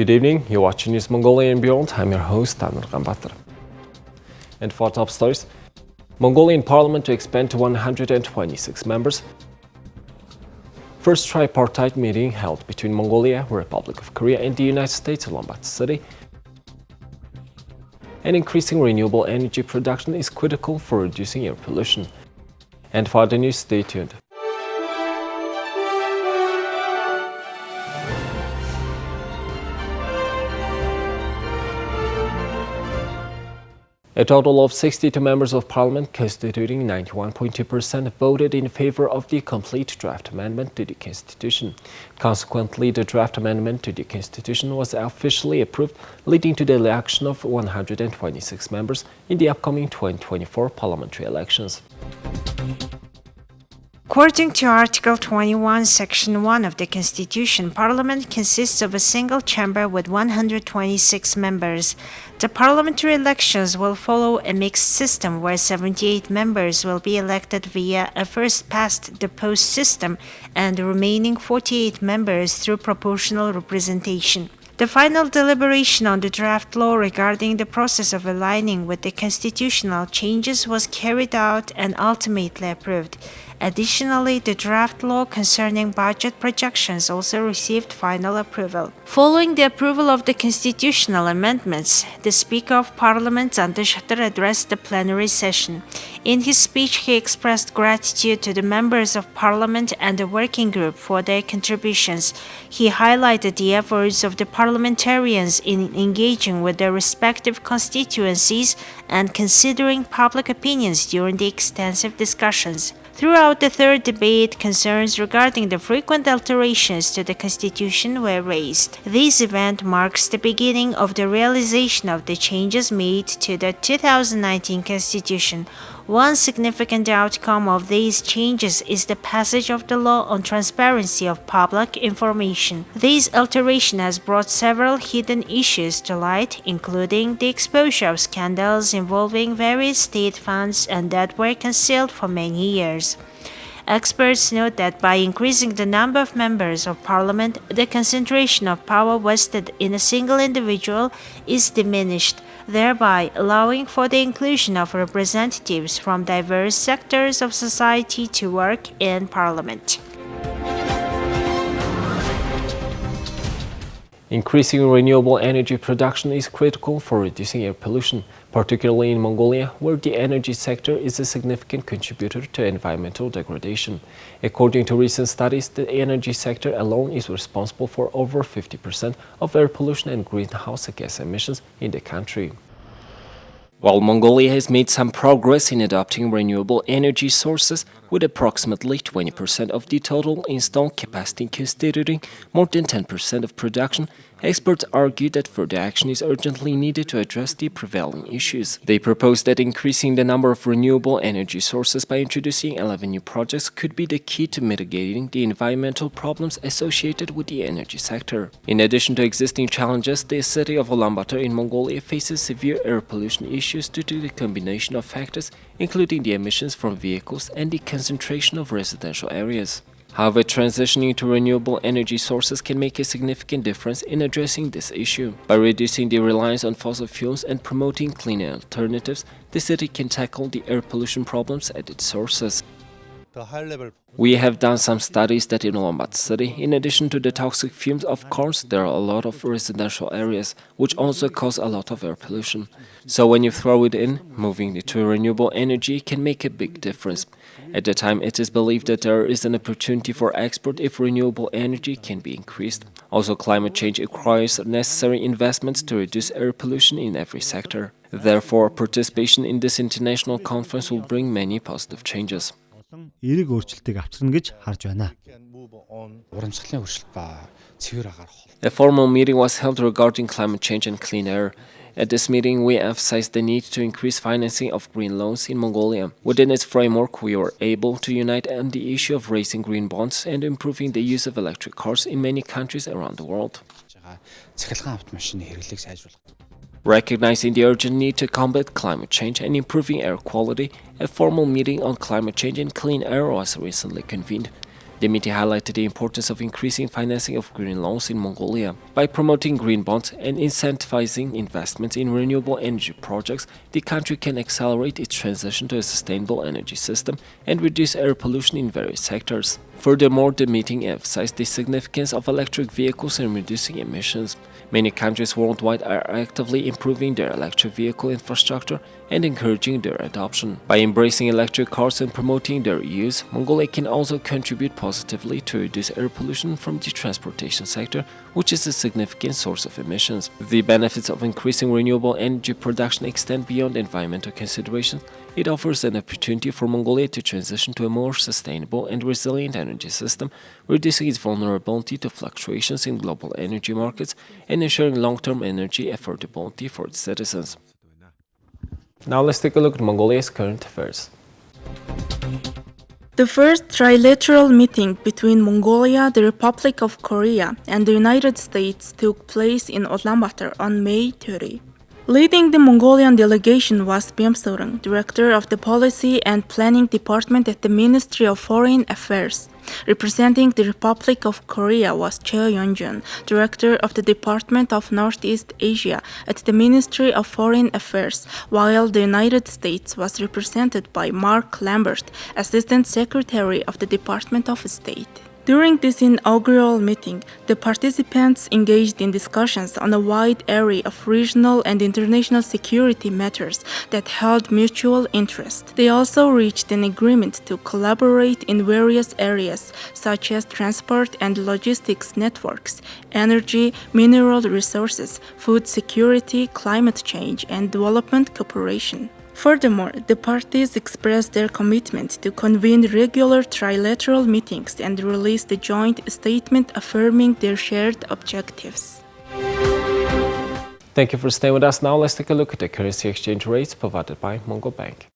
Good evening, you're watching News Mongolia and Beyond. I'm your host, Ulaanbaatar. And for top stories, Mongolian Parliament to expand to 126 members. First tripartite meeting held between Mongolia, Republic of Korea and the United States, Ulaanbaatar city. And increasing renewable energy production is critical for reducing air pollution. And for the news, stay tuned. A total of 62 members of Parliament, constituting 91.2%, voted in favor of the complete draft amendment to the Constitution. Consequently, the draft amendment to the Constitution was officially approved, leading to the election of 126 members in the upcoming 2024 parliamentary elections. According to Article 21, Section 1 of the Constitution, Parliament consists of a single chamber with 126 members. The parliamentary elections will follow a mixed system where 78 members will be elected via a first-past-the-post system and the remaining 48 members through proportional representation. The final deliberation on the draft law regarding the process of aligning with the constitutional changes was carried out and ultimately approved. Additionally, the draft law concerning budget projections also received final approval. Following the approval of the constitutional amendments, the Speaker of Parliament, Shatr, addressed the plenary session. In his speech, he expressed gratitude to the members of Parliament and the working group for their contributions. He highlighted the efforts of the parliamentarians in engaging with their respective constituencies and considering public opinions during the extensive discussions. Throughout the third debate, concerns regarding the frequent alterations to the Constitution were raised. This event marks the beginning of the realization of the changes made to the 2019 Constitution. One significant outcome of these changes is the passage of the law on transparency of public information. This alteration has brought several hidden issues to light, including the exposure of scandals involving various state funds and that were concealed for many years. Experts note that by increasing the number of members of parliament, the concentration of power vested in a single individual is diminished, thereby allowing for the inclusion of representatives from diverse sectors of society to work in parliament. Increasing renewable energy production is critical for reducing air pollution, particularly in Mongolia, where the energy sector is a significant contributor to environmental degradation. According to recent studies, the energy sector alone is responsible for over 50% of air pollution and greenhouse gas emissions in the country. While Mongolia has made some progress in adopting renewable energy sources, with approximately 20% of the total installed capacity constituting more than 10% of production, experts argue that further action is urgently needed to address the prevailing issues. They propose that increasing the number of renewable energy sources by introducing 11 new projects could be the key to mitigating the environmental problems associated with the energy sector. In addition to existing challenges, the city of Ulaanbaatar in Mongolia faces severe air pollution issues due to the combination of factors, including the emissions from vehicles and the concentration of residential areas. However, transitioning to renewable energy sources can make a significant difference in addressing this issue. By reducing the reliance on fossil fuels and promoting cleaner alternatives, the city can tackle the air pollution problems at its sources. We have done some studies that in Ulaanbaatar city, in addition to the toxic fumes of cars, there are a lot of residential areas, which also cause a lot of air pollution. So when you throw it in, moving it to renewable energy can make a big difference. At the time, it is believed that there is an opportunity for export if renewable energy can be increased. Also, climate change requires necessary investments to reduce air pollution in every sector. Therefore, participation in this international conference will bring many positive changes. Эерэг өөрчлөлтийг авчирна гэж харж байна. A formal meeting was held regarding climate change and clean air. At this meeting, we emphasized the need to increase financing of green loans in Mongolia. Within its framework, we were able to unite on the issue of raising green bonds and improving the use of electric cars in many countries around the world. Recognizing the urgent need to combat climate change and improving air quality, a formal meeting on climate change and clean air was recently convened. The meeting highlighted the importance of increasing financing of green loans in Mongolia. By promoting green bonds and incentivizing investments in renewable energy projects, the country can accelerate its transition to a sustainable energy system and reduce air pollution in various sectors. Furthermore, the meeting emphasized the significance of electric vehicles in reducing emissions. Many countries worldwide are actively improving their electric vehicle infrastructure and encouraging their adoption. By embracing electric cars and promoting their use, Mongolia can also contribute positively to reduce air pollution from the transportation sector, which is a significant source of emissions. The benefits of increasing renewable energy production extend beyond environmental considerations. It offers an opportunity for Mongolia to transition to a more sustainable and resilient energy system, reducing its vulnerability to fluctuations in global energy markets and ensuring long-term energy affordability for its citizens. Now let's take a look at Mongolia's current affairs. The first trilateral meeting between Mongolia, the Republic of Korea, and the United States took place in Ulaanbaatar on May 30. Leading the Mongolian delegation was Bemsorang, Director of the Policy and Planning Department at the Ministry of Foreign Affairs. Representing the Republic of Korea was Cheo Yeonjun, Director of the Department of Northeast Asia at the Ministry of Foreign Affairs, while the United States was represented by Mark Lambert, Assistant Secretary of the Department of State. During this inaugural meeting, the participants engaged in discussions on a wide array of regional and international security matters that held mutual interest. They also reached an agreement to collaborate in various areas such as transport and logistics networks, energy, mineral resources, food security, climate change, and development cooperation. Furthermore, the parties expressed their commitment to convene regular trilateral meetings and release a joint statement affirming their shared objectives. Thank you for staying with us. Now let's take a look at the currency exchange rates provided by Mongol Bank.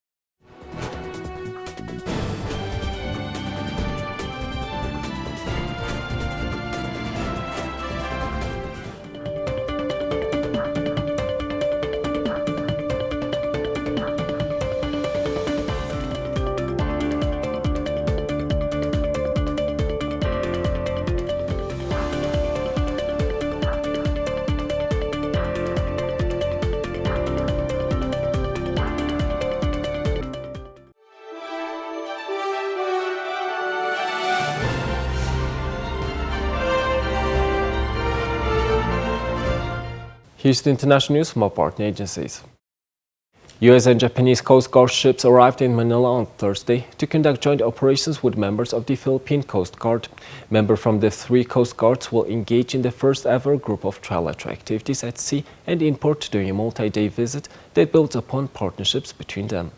Here's the international news from our partner agencies. U.S. and Japanese Coast Guard ships arrived in Manila on Thursday to conduct joint operations with members of the Philippine Coast Guard. Members from the three Coast Guards will engage in the first-ever group of trilateral activities at sea and in port during a multi-day visit that builds upon partnerships between them.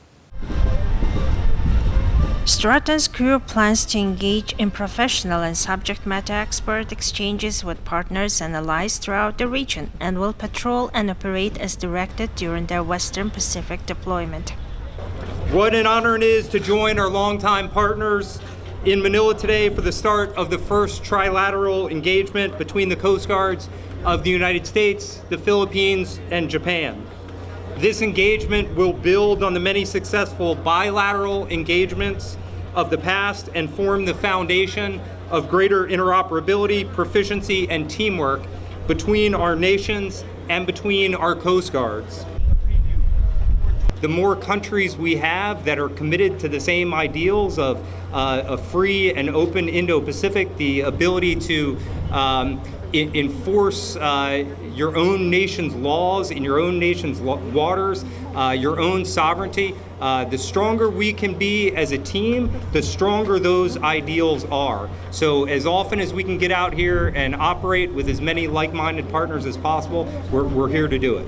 Stratton's crew plans to engage in professional and subject matter expert exchanges with partners and allies throughout the region and will patrol and operate as directed during their Western Pacific deployment. What an honor it is to join our longtime partners in Manila today for the start of the first trilateral engagement between the Coast Guards of the United States, the Philippines, and Japan. This engagement will build on the many successful bilateral engagements of the past and form the foundation of greater interoperability, proficiency, and teamwork between our nations and between our Coast Guards. The more countries we have that are committed to the same ideals of a free and open Indo-Pacific, the ability to enforce your own nation's laws in your own nation's waters, your own sovereignty. The stronger we can be as a team, the stronger those ideals are. So as often as we can get out here and operate with as many like-minded partners as possible, we're here to do it.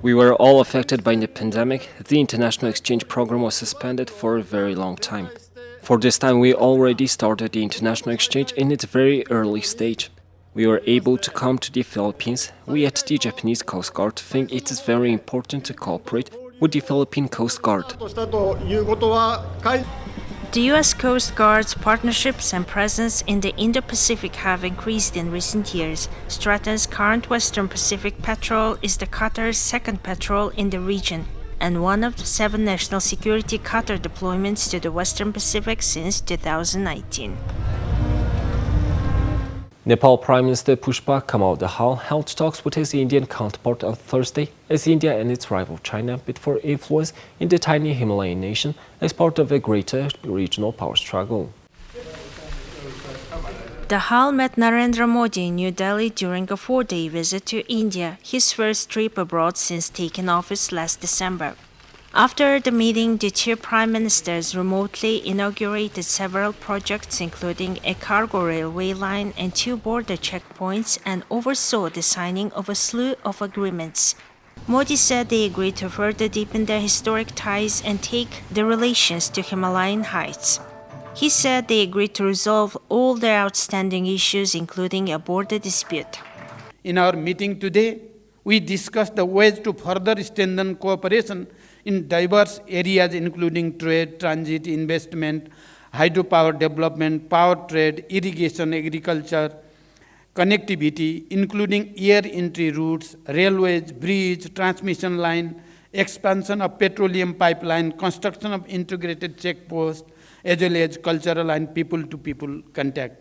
We were all affected by the pandemic. The international exchange program was suspended for a very long time. For this time, we already started the international exchange in its very early stage. We were able to come to the Philippines. We at the Japanese Coast Guard think it is very important to cooperate with the Philippine Coast Guard. The U.S. Coast Guard's partnerships and presence in the Indo-Pacific have increased in recent years. Stratton's current Western Pacific patrol is the Qatar's second patrol in the region, and one of the 7 national security cutter deployments to the Western Pacific since 2019. Nepal Prime Minister Pushpa Kamal Dahal held talks with his Indian counterpart on Thursday as India and its rival China bid for influence in the tiny Himalayan nation as part of a greater regional power struggle. Dahal met Narendra Modi in New Delhi during a 4-day visit to India, his first trip abroad since taking office last December. After the meeting, the two prime ministers remotely inaugurated several projects, including a cargo railway line and 2 border checkpoints, and oversaw the signing of a slew of agreements. Modi said they agreed to further deepen their historic ties and take the relations to Himalayan heights. He said they agreed to resolve all their outstanding issues, including a border dispute. In our meeting today, we discussed the ways to further strengthen cooperation in diverse areas including trade, transit, investment, hydropower development, power trade, irrigation, agriculture, connectivity, including air entry routes, railways, bridge, transmission line, expansion of petroleum pipeline, construction of integrated checkposts, as well as cultural and people-to-people contact.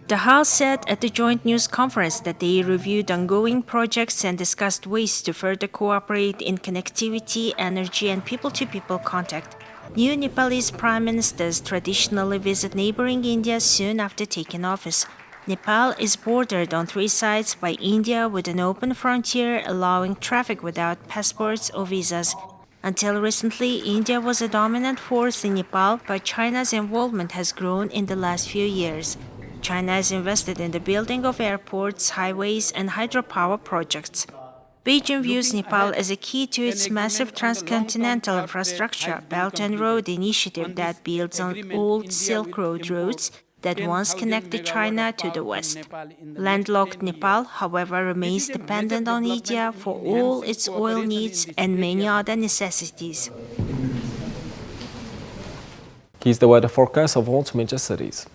Dahal said at the joint news conference that they reviewed ongoing projects and discussed ways to further cooperate in connectivity, energy, and people-to-people contact. New Nepalese prime ministers traditionally visit neighboring India soon after taking office. Nepal is bordered on 3 sides by India with an open frontier allowing traffic without passports or visas. Until recently, India was a dominant force in Nepal, but China's involvement has grown in the last few years. China has invested in the building of airports, highways, and hydropower projects. Beijing views Nepal as a key to its massive transcontinental infrastructure, Belt and Road initiative that builds on old Silk Road routes that once connected China to the west. Landlocked Nepal, however, remains dependent on India for all its oil needs and many other necessities. Here's the weather forecast of all major cities.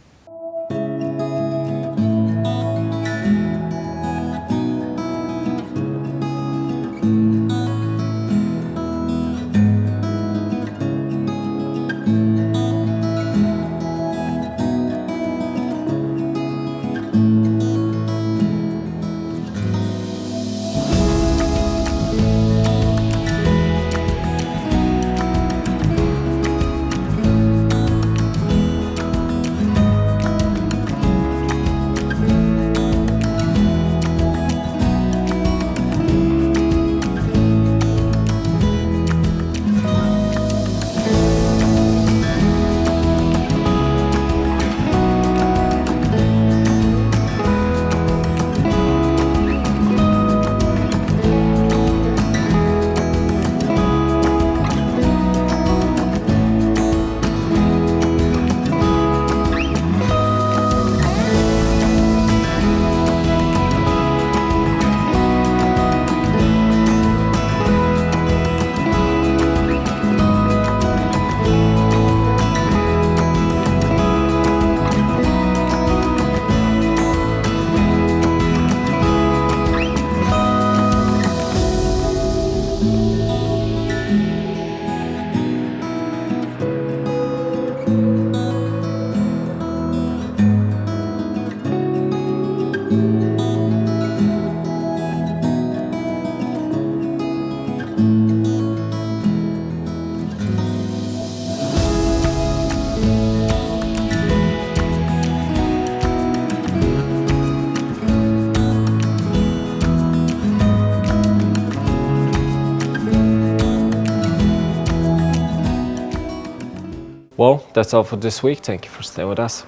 Well, that's all for this week. Thank you for staying with us.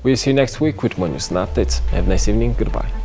We'll see you next week with more news and updates. Have a nice evening. Goodbye.